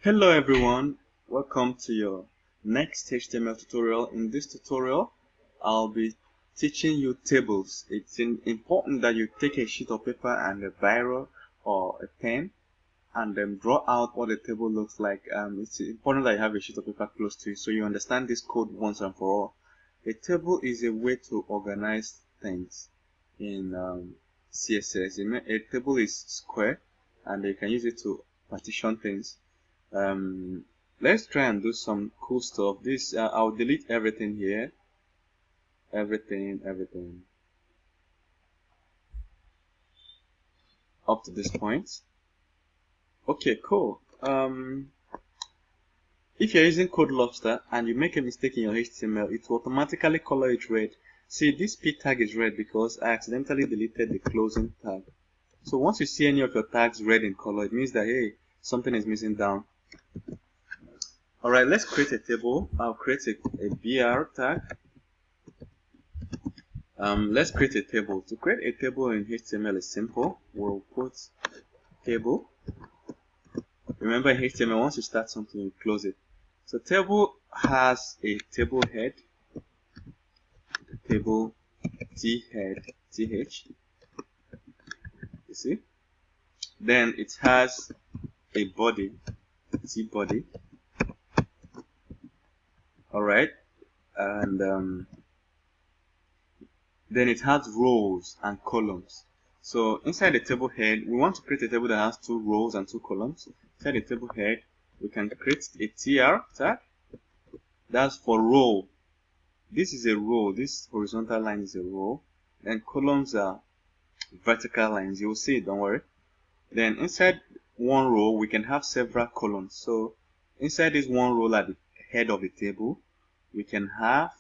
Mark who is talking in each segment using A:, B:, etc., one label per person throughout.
A: Hello everyone, welcome to your next HTML tutorial. In this tutorial, I'll be teaching you tables. It's important that you take a sheet of paper and a biro or a pen and then draw out what a table looks like. It's important that you have a sheet of paper close to you so you understand this code once and for all. A table is a way to organize things in CSS. A table is square and you can use it to partition things. Let's try and do some cool stuff. I'll delete everything here. Everything up to this point. Okay, cool. If you're using Code Lobster and you make a mistake in your HTML, it will automatically color it red. See, this P tag is red because I accidentally deleted the closing tag. So once you see any of your tags red in color, it means that, hey, something is missing down. Alright, let's create a table. I'll create a BR tag. Let's create a table. To create a table in HTML is simple. We'll put table. Remember in HTML, once you start something, you close it. So table has a table head, table T head, TH. You see? Then it has a body, T body. Alright. And then it has rows and columns. So inside the table head, we want to create a table that has 2 rows and 2 columns. Inside the table head, we can create a TR tag. That's for row. This is a row. This horizontal line is a row. Then columns are vertical lines. You will see it, don't worry. Then inside one row, we can have several columns. So inside this one row at the head of the table, we can have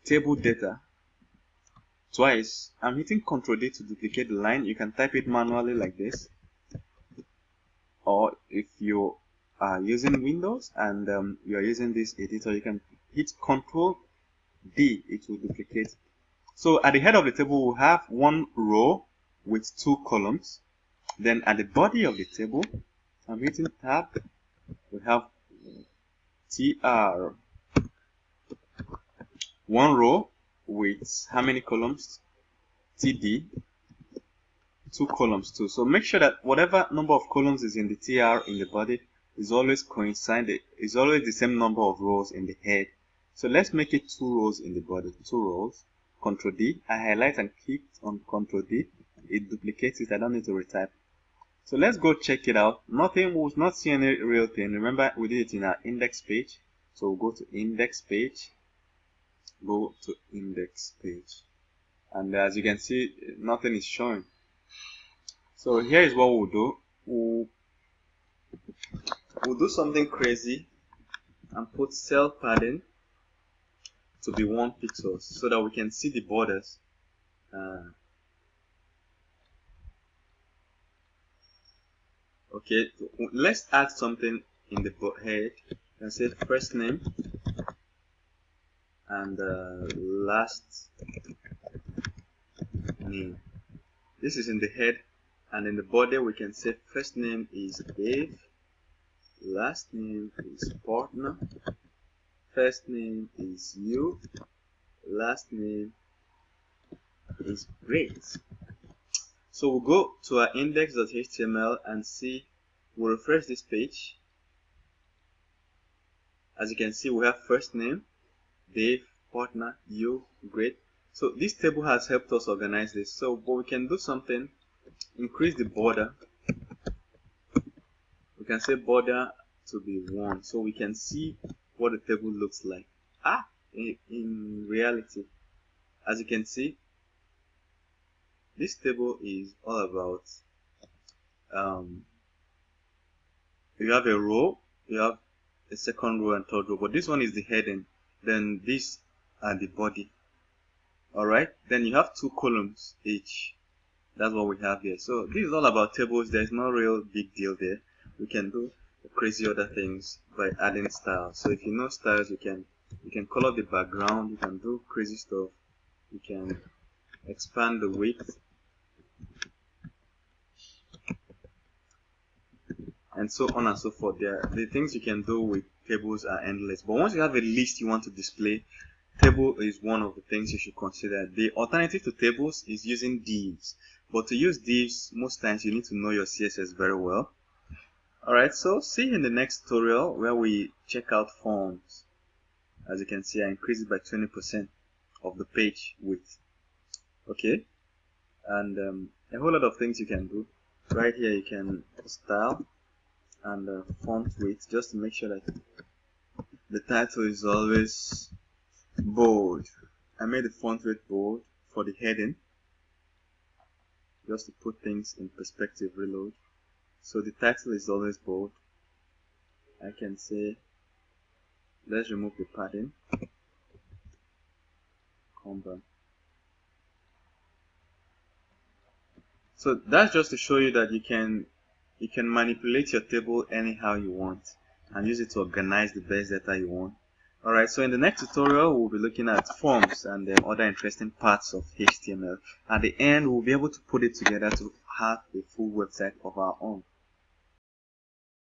A: table data twice. I'm hitting Ctrl D to duplicate the line. You can type it manually like this, or if you are using Windows and you are using this editor, you can hit Ctrl D. It will duplicate. So at the head of the table, we'll have one row with 2 columns. Then at the body of the table, I'm hitting Tab. We have TR. One row with how many columns? TD. 2 columns too. So make sure that whatever number of columns is in the TR in the body is always is always the same number of rows in the head. So let's make it 2 rows in the body. 2 rows. Ctrl D. I highlight and click on Ctrl D. It duplicates it. I don't need to retype. So let's go check it out. Nothing, we'll not see any real thing. Remember, we did it in our index page. So we'll go to index page. Go to index page. And as you can see, nothing is showing. So here is what we'll do. We'll do something crazy and put cell padding to be 1 pixel so that we can see the borders. Okay, let's add something in the head. I say first name and last name. This is in the head, and in the body we can say first name is Dave, last name is partner, first name is you, last name is great. So we'll go to our index.html and see, we'll refresh this page. As you can see, we have first name, Dave, partner, you, great. So this table has helped us organize this. So but we can do something, increase the border. We can say border to be 1 so we can see what the table looks like. In reality, as you can see, this table is all about you have a row, you have a second row and third row, but this one is the heading, then this are the body. Alright, then you have 2 columns each. That's what we have here. So this is all about tables. There's no real big deal there. We can do crazy other things by adding styles. So if you know styles, you can color the background, you can do crazy stuff, you can expand the width. and so on and so forth. The things you can do with tables are endless, but once you have a list you want to display, table is one of the things you should consider. The alternative to tables is using divs, but to use divs, most times you need to know your CSS very well. Alright, so see you in the next tutorial where we check out forms. As you can see, I increased it by 20% of the page width. Okay, and a whole lot of things you can do. Right here you can style and font weight, just to make sure that the title is always bold. I made the font weight bold for the heading, just to put things in perspective. Reload. So the title is always bold. I can say, let's remove the padding. Come back. So that's just to show you that you can manipulate your table anyhow you want and use it to organize the best data you want. Alright, so in the next tutorial we'll be looking at forms and other interesting parts of HTML. At the end we'll be able to put it together to have a full website of our own.